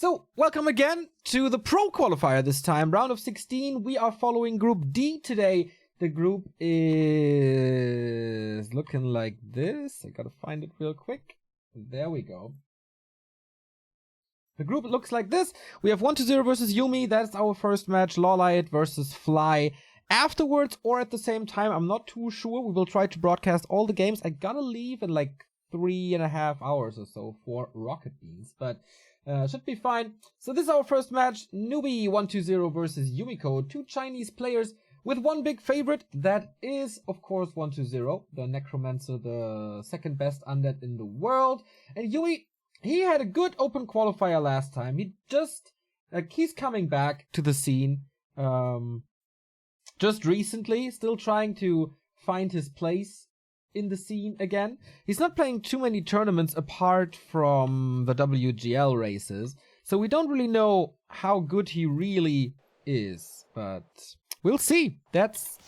So, welcome again to the Pro Qualifier this time, round of 16. We are following Group D today. The group is looking like this. I gotta find it real quick. There we go. The group looks like this. We have 1-0 versus Yumi. That's our first match. Lawlight versus Fly. Afterwards or at the same time, I'm not too sure. We will try to broadcast all the games. I gotta leave in like 3.5 hours or so for Rocket Beans, but should be fine. So this is our first match. Newbie 1-0 versus Yumiko. Two Chinese players with one big favorite. That is, of course, 1-0. The Necromancer, the second best undead in the world. And Yumi, he had a good open qualifier last time. He just, he's coming back to the scene. Just recently, still trying to find his place in the scene again. He's not playing too many tournaments apart from the WGL races, so we don't really know how good he really is, but we'll see. That's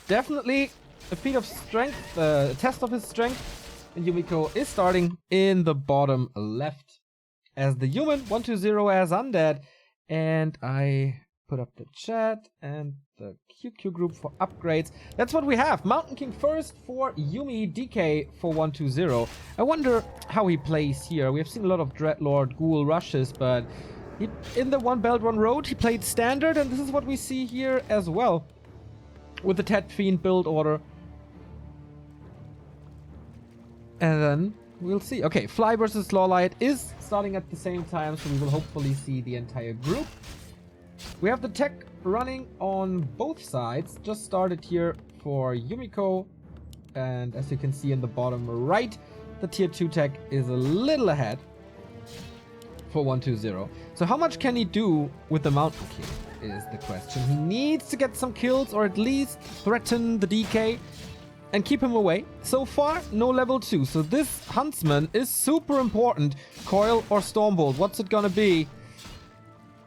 definitely a feat of strength, a test of his strength. And Yumiko is starting in the bottom left as the human, 1-0 as undead, and I put up the chat and the QQ group for upgrades. That's what we have. Mountain King first for Yumi, DK for 1-0. I wonder how he plays here. We have seen a lot of Dreadlord Ghoul rushes, but in the One Belt, One Road, he played standard, and this is what we see here as well with the Tet Fiend build order. And then we'll see. Okay, Fly versus Lawlight is starting at the same time, so we will hopefully see the entire group. We have the tech running on both sides. Just started here for Yumiko. And as you can see in the bottom right, the tier 2 tech is a little ahead for 1-0. So how much can he do with the Mountain King is the question. He needs to get some kills or at least threaten the DK and keep him away. So far, no level 2. So this Huntsman is super important. Coil or Stormbolt, what's it gonna be?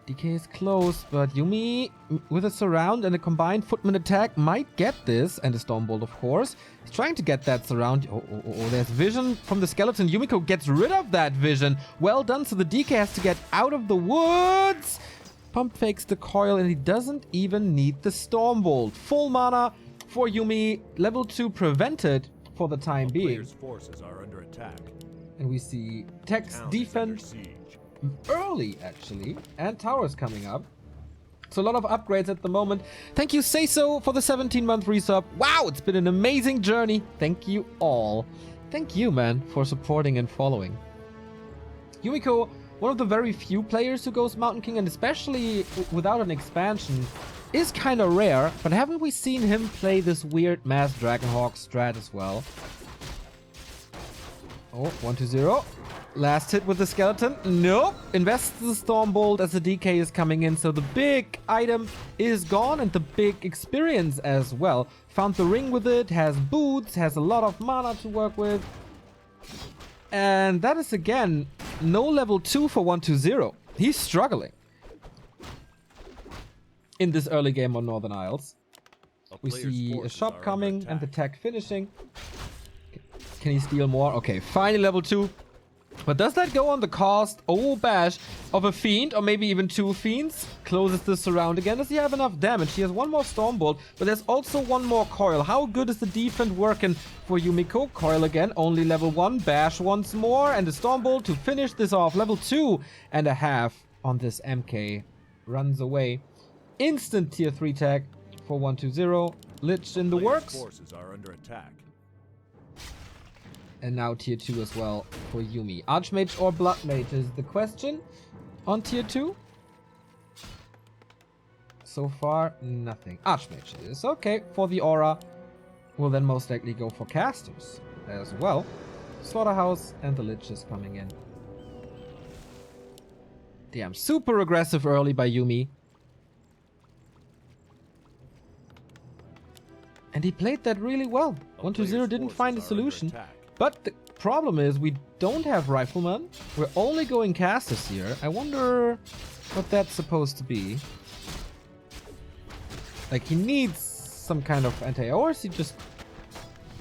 DK is close, but Yumi, with a surround and a combined footman attack, might get this. And a Stormbolt, of course. He's trying to get that surround. Oh, there's vision from the skeleton. Yumiko gets rid of that vision. Well done, so the DK has to get out of the woods. Pump fakes the coil, and he doesn't even need the Stormbolt. Full mana for Yumi. Level 2 prevented for the time being. Forces are under attack. And we see Tech's defense early, actually, and towers coming up. So a lot of upgrades at the moment. Thank you, Say So, for the 17-month resub. Wow, it's been an amazing journey. Thank you all. Thank you, man, for supporting and following. Yumiko, one of the very few players who goes Mountain King, and especially without an expansion, is kind of rare. But haven't we seen him play this weird Mass Dragonhawk strat as well? Oh, 1-0. Last hit with the skeleton. Nope. Invests the Stormbolt as the DK is coming in. So the big item is gone and the big experience as well. Found the ring with it. Has boots. Has a lot of mana to work with. And that is again no level 2 for 1-0. He's struggling in this early game on Northern Isles. We see a shop coming and the tech finishing. Can he steal more? Okay, finally level 2. But does that go on the cost, oh bash, of a Fiend or maybe even 2 Fiends? Closes the surround again. Does he have enough damage? He has one more Stormbolt, but there's also one more Coil. How good is the defense working for Yumiko? Coil again, only level 1. Bash once more, and the Stormbolt to finish this off. Level 2.5 on this MK. Runs away. Instant tier 3 tag for 1-0. Lich in the works. Forces are under attack. And now tier 2 as well for Yumi. Archmage or Bloodmage is the question on tier 2. So far, nothing. Archmage is okay for the aura. We'll then most likely go for casters as well. Slaughterhouse and the Lich is coming in. Damn, super aggressive early by Yumi. And he played that really well. 1-0 didn't find a solution. But the problem is we don't have Rifleman. We're only going casters here. I wonder what that's supposed to be. Like, he needs some kind of anti-or, is he just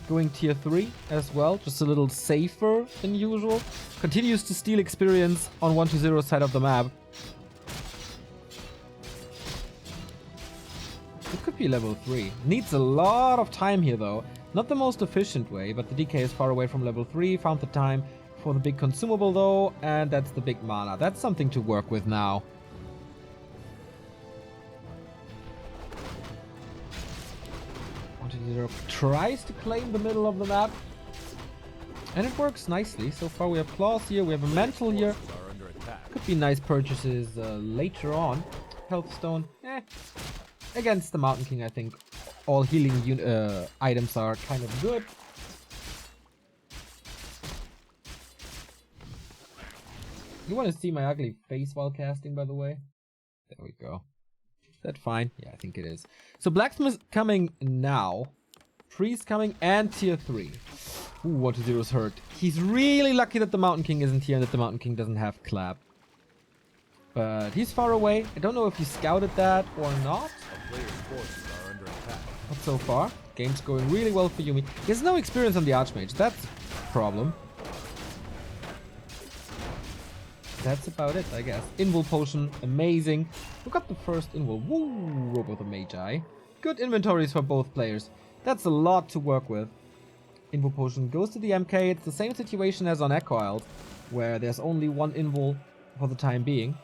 going tier 3 as well, just a little safer than usual. Continues to steal experience on 120 side of the map. It could be level 3. Needs a lot of time here though. Not the most efficient way, but the DK is far away from level 3. Found the time for the big consumable though, and that's the big mana. That's something to work with now. Tries to claim the middle of the map, and it works nicely. So far we have claws here, we have a mantle here. Could be nice purchases later on. Health stone, against the Mountain King I think all healing items are kind of good. You want to see my ugly face while casting, by the way? There we go. Is that fine? Yeah, I think it is. So Blacksmith coming now. Priest coming and tier 3. Ooh, 120's hurt. He's really lucky that the Mountain King isn't here and that the Mountain King doesn't have clap. But he's far away. I don't know if he scouted that or not. Not so far. Game's going really well for Yumi. He has no experience on the Archmage. That's a problem. That's about it, I guess. Invul potion, amazing. Who got the first invul? Woo! Robo the Magi. Good inventories for both players. That's a lot to work with. Invul potion goes to the MK. It's the same situation as on Echo Isle, where there's only one invul for the time being.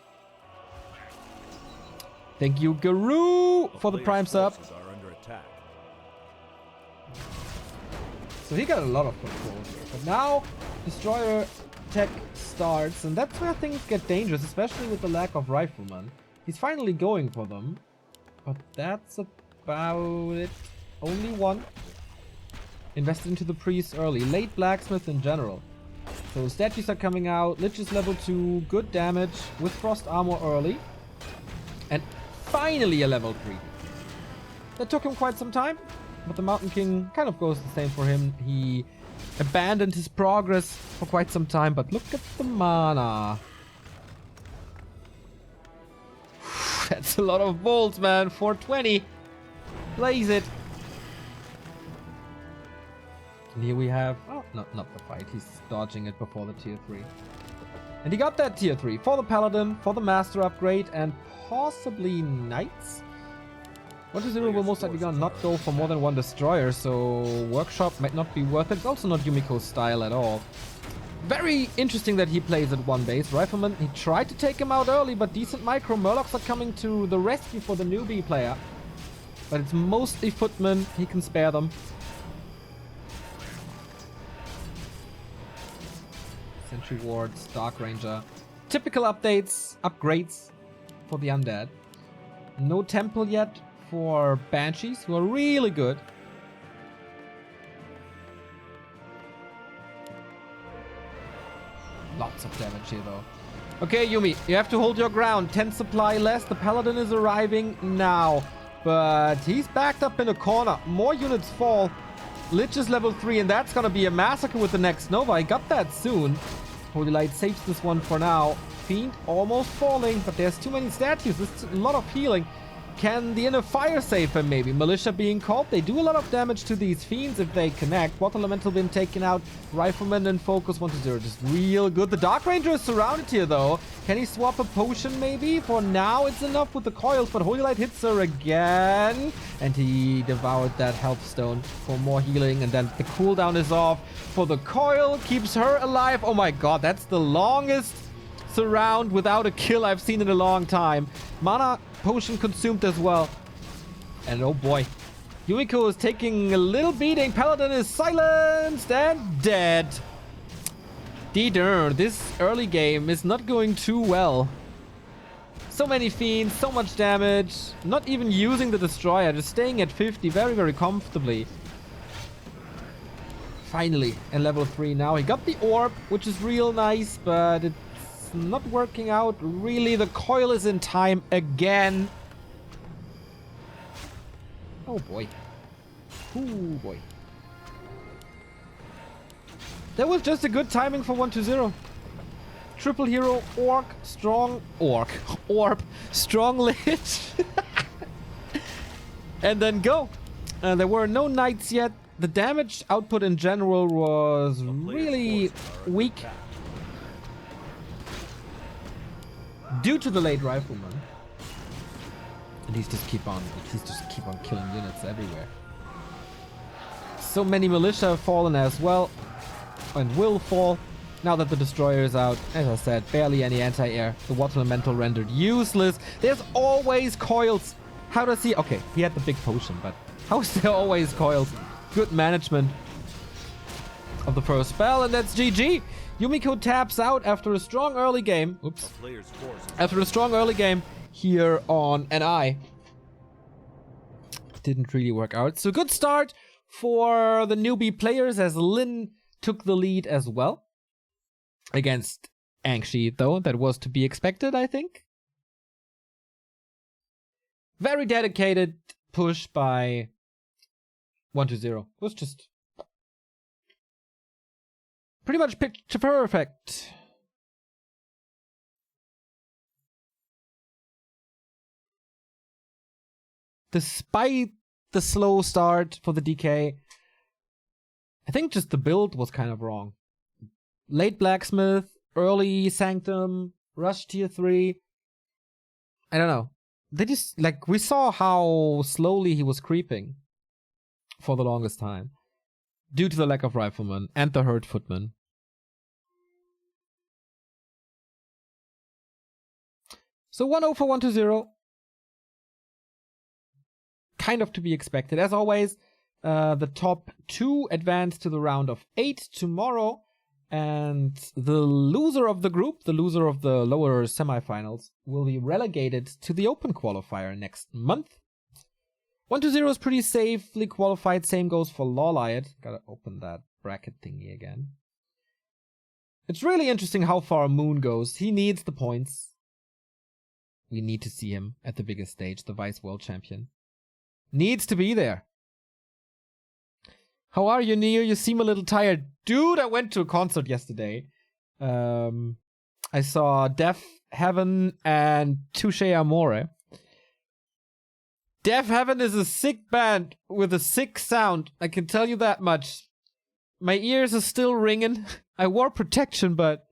Thank you, Guru, for the prime sub. So he got a lot of control here. But now, Destroyer tech starts, and that's where things get dangerous, especially with the lack of riflemen. He's finally going for them, but that's about it. Only one. Invested into the priest early. Late blacksmith in general. So statues are coming out. Lich is level 2. Good damage with frost armor early. And finally a level 3. That took him quite some time, but the Mountain King kind of goes the same for him. He abandoned his progress for quite some time, but look at the mana. That's a lot of bolts, man. 420. Blaze it. And here we have... Oh, not the fight. He's dodging it before the tier 3. And he got that tier 3 for the Paladin, for the Master upgrade, and possibly Knights. 120 will most likely not go for more than one Destroyer, so Workshop might not be worth it. It's also not Yumiko's style at all. Very interesting that he plays at one base. Rifleman, he tried to take him out early, but decent micro. Murlocs are coming to the rescue for the newbie player. But it's mostly footmen. He can spare them. Sentry wards, Dark Ranger. Typical updates, upgrades for the undead. No temple yet for Banshees, who are really good. Lots of damage here though. Okay, Yumi, you have to hold your ground. 10 supply less. The Paladin is arriving now. But he's backed up in a corner. More units fall. Lich is level 3, and that's gonna be a massacre with the next Nova. I got that soon. Holy Light saves this one for now. Fiend almost falling, but there's too many statues. There's a lot of healing. Can the Inner Fire save him maybe? Militia being called. They do a lot of damage to these Fiends if they connect. Water Elemental been taken out. Rifleman and Focus 120. Just real good. The Dark Ranger is surrounded here though. Can he swap a potion maybe? For now it's enough with the coils, but Holy Light hits her again. And he devoured that health stone for more healing. And then the cooldown is off for the coil. Keeps her alive. Oh my god, that's the longest surround without a kill I've seen in a long time. Mana potion consumed as well. And oh boy, Yumiko is taking a little beating. Paladin is silenced and dead. This early game is not going too well. So many fiends, so much damage. Not even using the Destroyer, just staying at 50 very, very comfortably. Finally, at level 3 now. He got the orb, which is real nice, but it's not working out. Really, the coil is in time again. Oh boy. Oh boy. That was just a good timing for 120. Triple hero, orc, strong orc, orb, strong lich. And then go. There were no knights yet. the damage output in general was really weak due to the late rifleman. And he's just keep on killing units everywhere. So many militia have fallen as well, and will fall now that the destroyer is out. As I said, barely any anti-air. The water elemental rendered useless. There's always coils. How does he? Okay, he had the big potion, but how is there always coils? Good management of the first spell, and that's GG. Yumiko taps out after a strong early game. Oops. After a strong early game here on NI. Didn't really work out. So good start for the newbie players as Lin took the lead as well. Against Angshi, though. That was to be expected, I think. Very dedicated push by 1-0. It was just pretty much picture perfect. Despite the slow start for the DK, I think just the build was kind of wrong. Late Blacksmith, early Sanctum, Rush Tier 3. I don't know. They just, like, we saw how slowly he was creeping for the longest time. Due to the lack of Rifleman and the Herd Footman. So 1-0 for 1-0. Kind of to be expected. As always, the top 2 advance to the round of 8 tomorrow. And the loser of the group, the loser of the lower semifinals, will be relegated to the open qualifier next month. 1-0 is pretty safely qualified. Same goes for Lawliot. Gotta open that bracket thingy again. It's really interesting how far Moon goes. He needs the points. We need to see him at the biggest stage, the Vice World Champion. Needs to be there. How are you, Neo? You seem a little tired. Dude, I went to a concert yesterday. I saw Deaf Heaven and Touche Amore. Deaf Heaven is a sick band with a sick sound. I can tell you that much. My ears are still ringing. I wore protection, but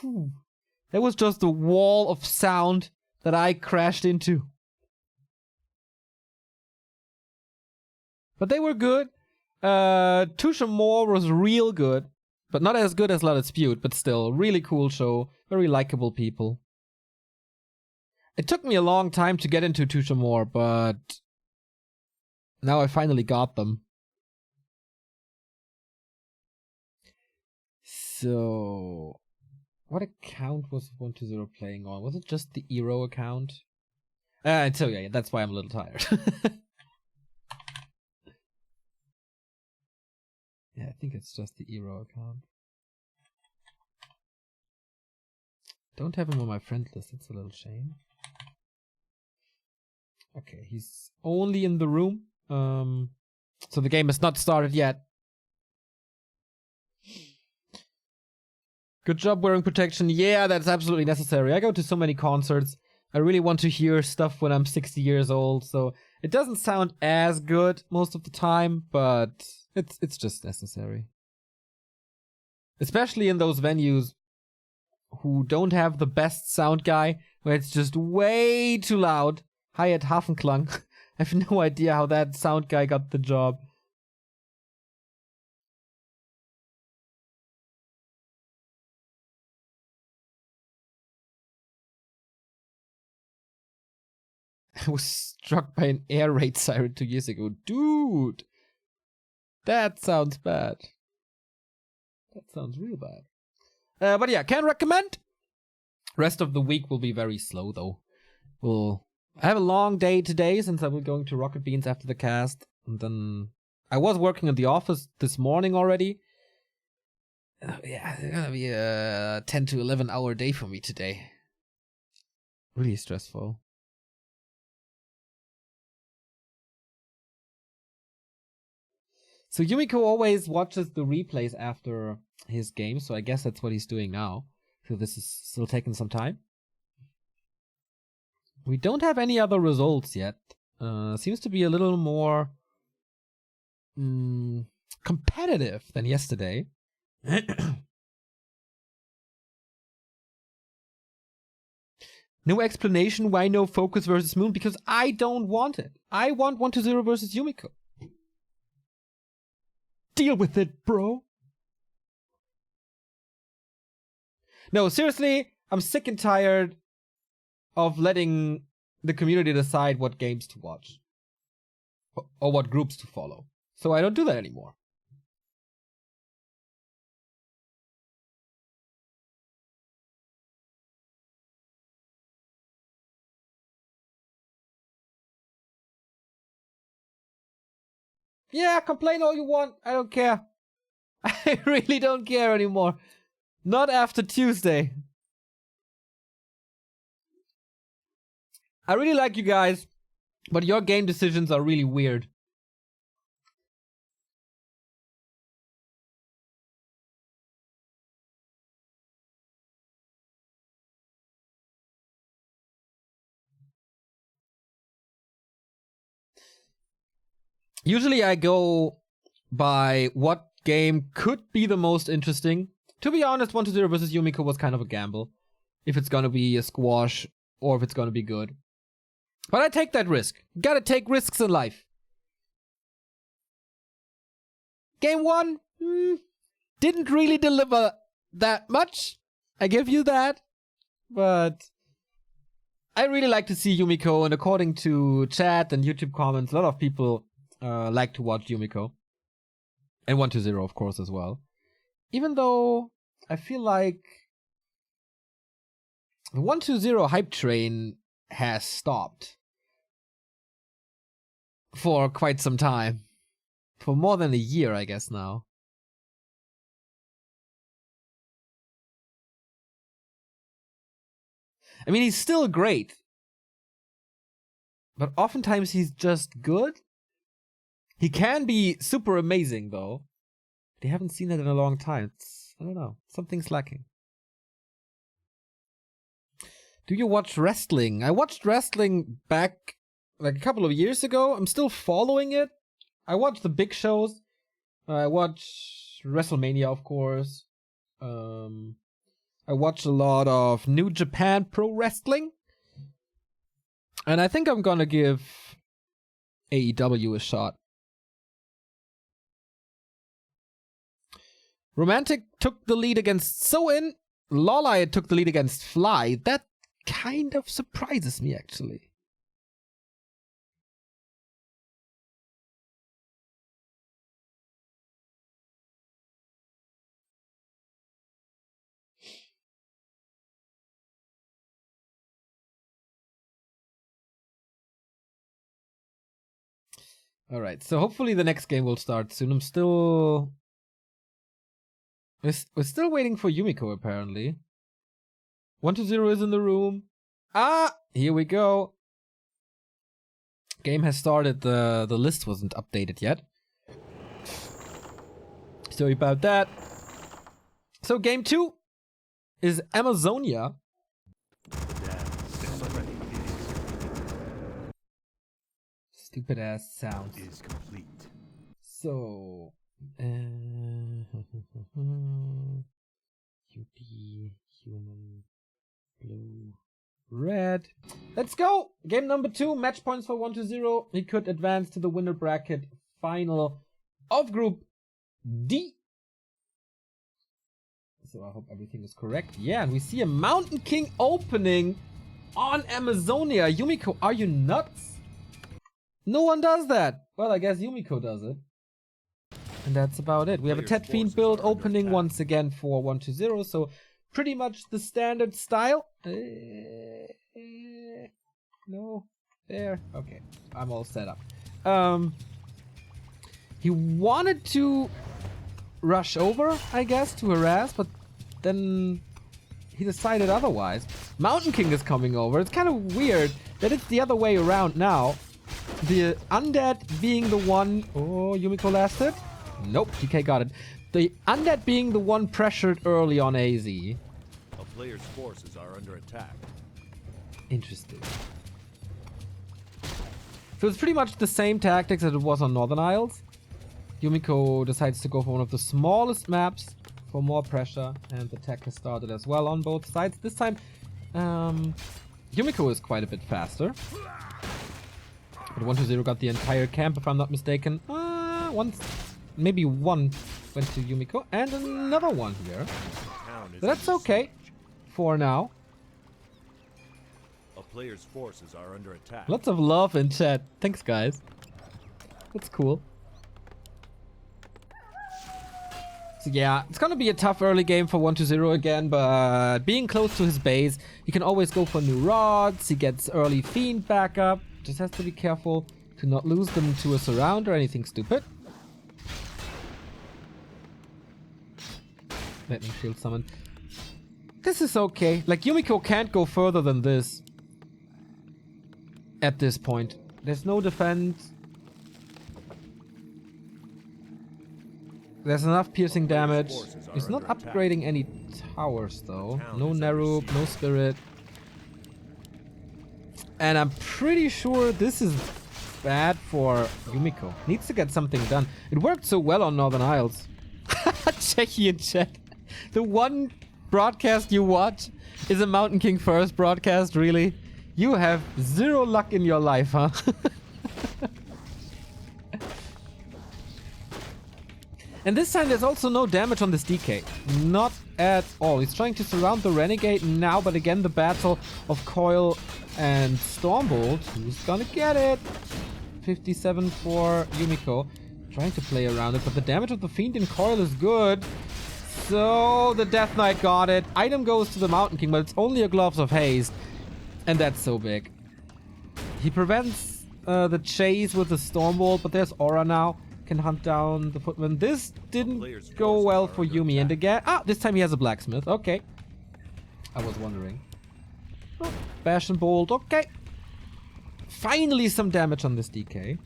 there was just a wall of sound that I crashed into. But they were good. Touche Amore was real good, but not as good as La Dispute, but still, really cool show, very likable people. It took me a long time to get into Touche Amore, but now I finally got them. So, what account was 1-0 playing on? Was it just the Eero account? So yeah, that's why I'm a little tired. Yeah, I think it's just the Eero account. Don't have him on my friend list, it's a little shame. Okay, he's only in the room. So the game has not started yet. Good job wearing protection. Yeah, that's absolutely necessary. I go to so many concerts. I really want to hear stuff when I'm 60 years old, so it doesn't sound as good most of the time, but it's just necessary. Especially in those venues who don't have the best sound guy, where it's just way too loud. Hi at Hafenklang. I have no idea how that sound guy got the job. I was struck by an air raid siren 2 years ago. Dude! That sounds bad. That sounds real bad. But yeah, can recommend. Rest of the week will be very slow though. I have a long day today since I will be going to Rocket Beans after the cast. And then I was working at the office this morning already. Yeah, it's gonna be a 10 to 11 hour day for me today. Really stressful. So Yumiko always watches the replays after his game, so I guess that's what he's doing now. So this is still taking some time. We don't have any other results yet. Seems to be a little more competitive than yesterday. No explanation why no Focus versus Moon, because I don't want it. I want 1-0 versus Yumiko. Deal with it, bro. No, seriously, I'm sick and tired of letting the community decide what games to watch. Or what groups to follow. So I don't do that anymore. Yeah, complain all you want. I don't care. I really don't care anymore. Not after Tuesday. I really like you guys, but your game decisions are really weird. Usually I go by what game could be the most interesting. To be honest, 1-0 versus Yumiko was kind of a gamble. If it's gonna be a squash or if it's gonna be good. But I take that risk. Gotta take risks in life. Game 1, didn't really deliver that much. I give you that. But I really like to see Yumiko, and according to chat and YouTube comments, a lot of people like to watch Yumiko. And 1-0, of course, as well. Even though I feel like the 1-0 hype train has stopped for quite some time. For more than a year, I guess, now. I mean, he's still great. But oftentimes he's just good. He can be super amazing, though. They haven't seen that in a long time. I don't know. Something's lacking. Do you watch wrestling? I watched wrestling back like a couple of years ago. I'm still following it. I watch the big shows. I watch WrestleMania, of course. I watch a lot of New Japan Pro Wrestling. And I think I'm gonna give AEW a shot. Romantic took the lead against Soin. Lolai took the lead against Fly. That kind of surprises me, actually. Alright, so hopefully the next game will start soon. I'm still... We're still waiting for Yumiko, apparently. 1-0 is in the room. Ah! Here we go. Game has started. The list wasn't updated yet. Sorry about that. So game 2 is Amazonia. Stupid ass sounds. Is complete. So QD, human, blue, red. Let's go! Game number 2, match points for 1-0. He could advance to the winner bracket final of Group D. So I hope everything is correct. Yeah, and we see a Mountain King opening on Amazonia. Yumiko, are you nuts? No one does that. Well, I guess Yumiko does it. And that's about it. We have a Ted Fiend build opening once again for 1-0. So pretty much the standard style. No. There. Okay. I'm all set up. He wanted to rush over, I guess, to harass, but then he decided otherwise. Mountain King is coming over. It's kind of weird that it's the other way around now. The undead being the one... Oh, Yumiko last hit? Nope, DK got it. The undead being the one pressured early on AZ. A player's forces are under attack. Interesting. So it's pretty much the same tactics as it was on Northern Isles. Yumiko decides to go for one of the smallest maps for more pressure, and the tech has started as well on both sides. This time, Yumiko is quite a bit faster. But 120 got the entire camp, if I'm not mistaken. Maybe one went to Yumiko, and another one here. But that's okay for now. A player's forces are under attack. Lots of love in chat. Thanks, guys. That's cool. So yeah, it's gonna be a tough early game for 120 again, but being close to his base, he can always go for new rods. He gets early fiend backup. Just has to be careful to not lose them to a surround or anything stupid. Lightning shield summon. This is okay. Like, Yumiko can't go further than this at this point. There's no defense. There's enough piercing damage. He's not upgrading any towers though. No Naru, no Spirit. And I'm pretty sure this is bad for Yumiko. Needs to get something done. It worked so well on Northern Isles. Czechian chat. The one broadcast you watch is a Mountain King first broadcast, really? You have zero luck in your life, huh? And this time there's also no damage on this DK. Not at all. He's trying to surround the Renegade now, but again the battle of Coil and Stormbolt. Who's gonna get it? 57 for Yumiko. Trying to play around it, but the damage of the Fiend in Coil is good. So the Death Knight got it. Item goes to the Mountain King, but it's only a Gloves of Haste. And that's so big. He prevents the chase with the Stormbolt, but there's Aura now. Can hunt down the Footman. This didn't go well for Yumi. And again, this time he has a Blacksmith. Okay. I was wondering. Oh, Bash and Bolt. Okay. Finally some damage on this DK.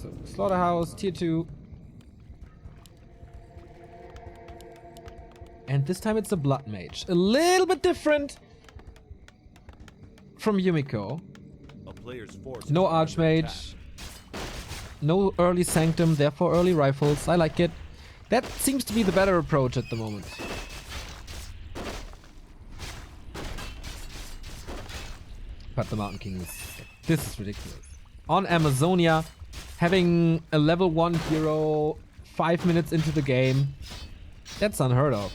So, Slaughterhouse, tier 2. And this time it's a Blood Mage. A little bit different from Yumiko. No Archmage. No early Sanctum, therefore early Rifles. I like it. That seems to be the better approach at the moment. But the Mountain King is... This is ridiculous. On Amazonia, having a level 1 hero 5 minutes into the game. That's unheard of.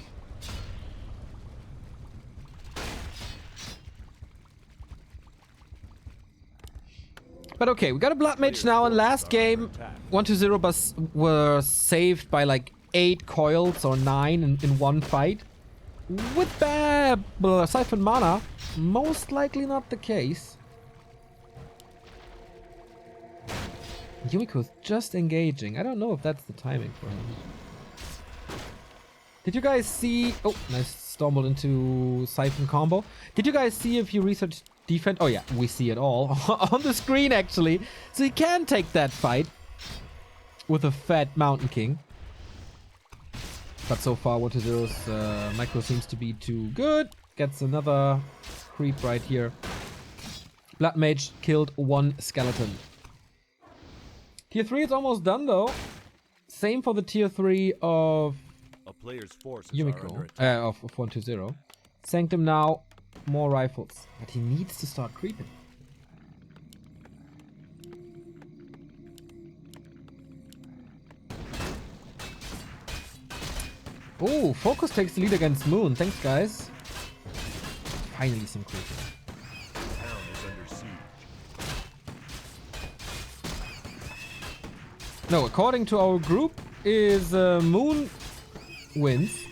But okay, we got a Blood Mage now, and last game 120 bus were saved by like 8 coils or 9 in one fight. With Siphon Mana, most likely not the case. Yumiko's just engaging. I don't know if that's the timing for him. Did you guys see... Oh, nice Stormbolt into Siphon combo. Did you guys see if you researched defense? Oh yeah, we see it all on the screen actually. So he can take that fight with a fat Mountain King. But so far 120's micro seems to be too good. Gets another creep right here. Blood Mage killed 1 skeleton. Tier 3 is almost done though. Same for the tier 3 of Yumiko, of 120. Sanctum now, more rifles. But he needs to start creeping. Oh, Focus takes the lead against Moon. Thanks, guys. Finally some creeping. No, according to our group, is Moon wins.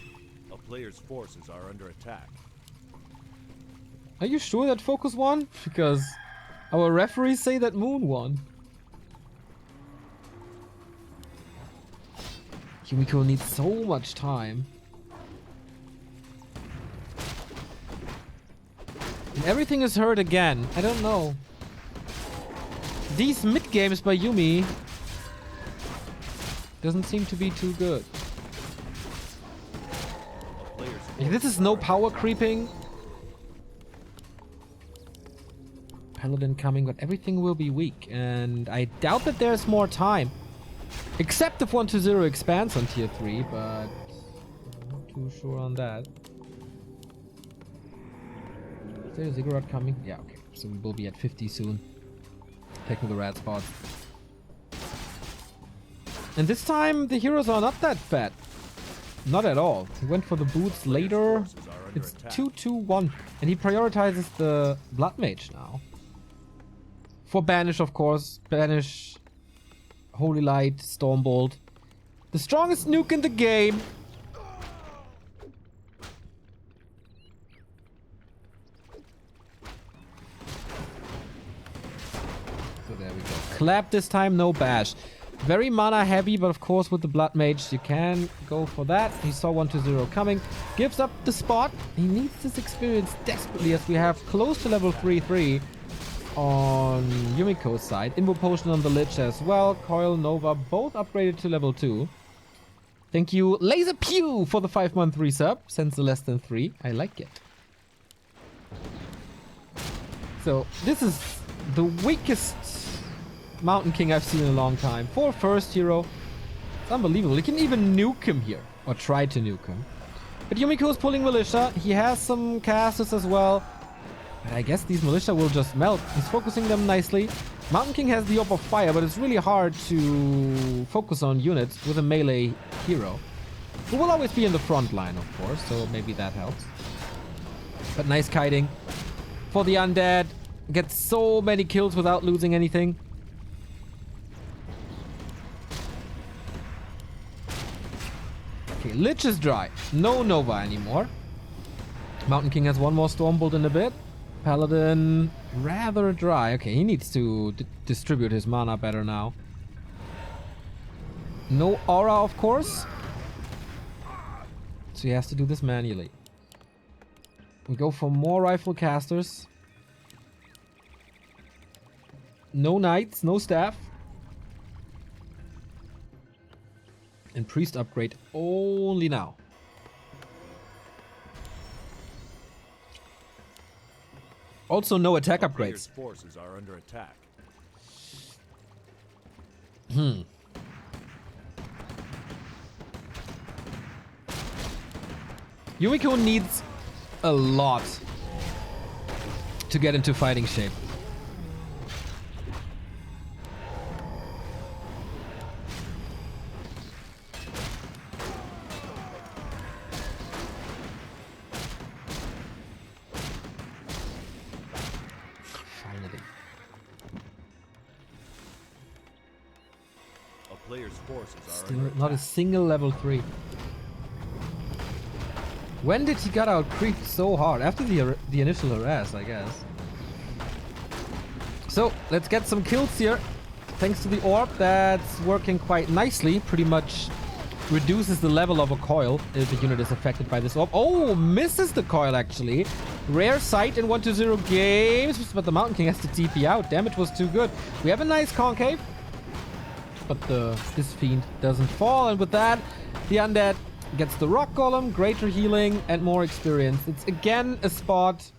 A player's forces are under attack. Are you sure that Focus won? Because our referees say that Moon won. Yumiko needs so much time. And everything is hurt again. I don't know. These mid games by Yumi doesn't seem to be too good. Like, this is no power creeping. Paladin coming, but everything will be weak. And I doubt that there's more time. Except if 1-0 expands on tier 3, but I'm not too sure on that. Is there a ziggurat coming? Yeah, okay. So we will be at 50 soon. Taking the red spot. And this time the heroes are not that fat. Not at all. He went for the boots later. It's 2-2-1. And he prioritizes the Blood Mage now. For Banish, of course. Banish, Holy Light, Stormbolt. The strongest nuke in the game. So there we go. Clap this time, no bash. Very mana heavy, but of course with the Blood Mage you can go for that. He saw 1-0 coming. Gives up the spot. He needs this experience desperately as we have close to level 3-3 on Yumiko's side. Invo Potion on the Lich as well. Coil, Nova, both upgraded to level 2. Thank you, Laser Pew, for the 5-month resub. Sends a less than 3. I like it. So this is the weakest Mountain King I've seen in a long time. For first hero. It's unbelievable. You can even nuke him here. Or try to nuke him. But Yumiko's pulling Militia. He has some casters as well. But I guess these Militia will just melt. He's focusing them nicely. Mountain King has the Orb of Fire, but it's really hard to focus on units with a melee hero. Who will always be in the front line, of course. So maybe that helps. But nice kiting. For the Undead. Gets so many kills without losing anything. Okay, Lich is dry. No Nova anymore. Mountain King has one more Stormbolt in a bit. Paladin, rather dry. Okay, he needs to distribute his mana better now. No aura, of course. So he has to do this manually. We go for more rifle casters. No knights, no staff. And priest upgrade only now. Also no attack upgrades. Forces are under attack. Yumiko needs a lot to get into fighting shape. Players' forces are Still under not a attack. single level 3. When did he get out creeped so hard? After the initial harass, I guess. So, let's get some kills here. Thanks to the orb, that's working quite nicely. Pretty much reduces the level of a coil if the unit is affected by this orb. Oh, misses the coil actually. Rare sight in 1-0 games, but the Mountain King has to TP out. Damn, it was too good. We have a nice concave. But this fiend doesn't fall, and with that, the Undead gets the Rock Golem, greater healing, and more experience. It's again a spot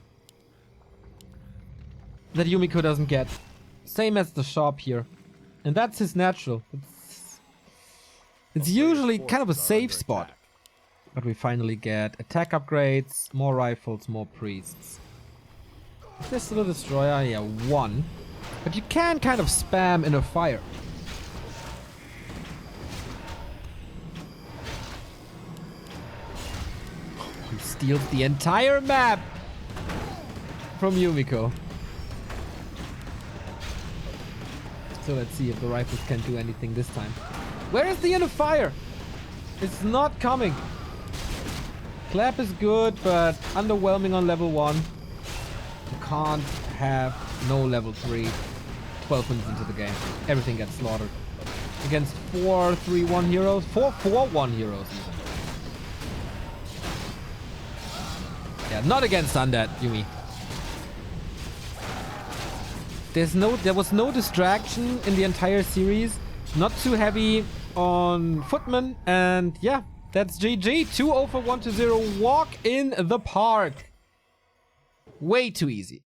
that Yumiko doesn't get. Same as the shop here. And that's his natural. It's usually kind of a safe spot. But we finally get attack upgrades, more rifles, more priests. Is there still a destroyer? Yeah, 1. But you can kind of spam in a fire. He steals the entire map from Yumiko. So let's see if the rifles can do anything this time. Where is the end of fire? It's not coming. Clap is good, but underwhelming on level 1. You can't have no level 3 12 minutes into the game. Everything gets slaughtered. Against 4-3-1 heroes. 4-4-1 heroes even. Yeah, not against Undead, Yumi. There was no distraction in the entire series. Not too heavy on Footman, and yeah, that's GG. 2-0 for 1-0. Walk in the park. Way too easy.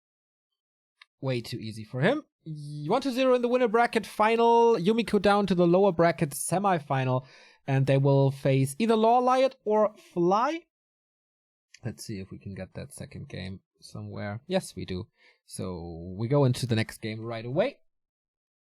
way too easy for him. 1-0 in the winner bracket final. Yumiko down to the lower bracket semifinal. And they will face either Lawlight or Fly. Let's see if we can get that second game somewhere. Yes, we do. So we go into the next game right away.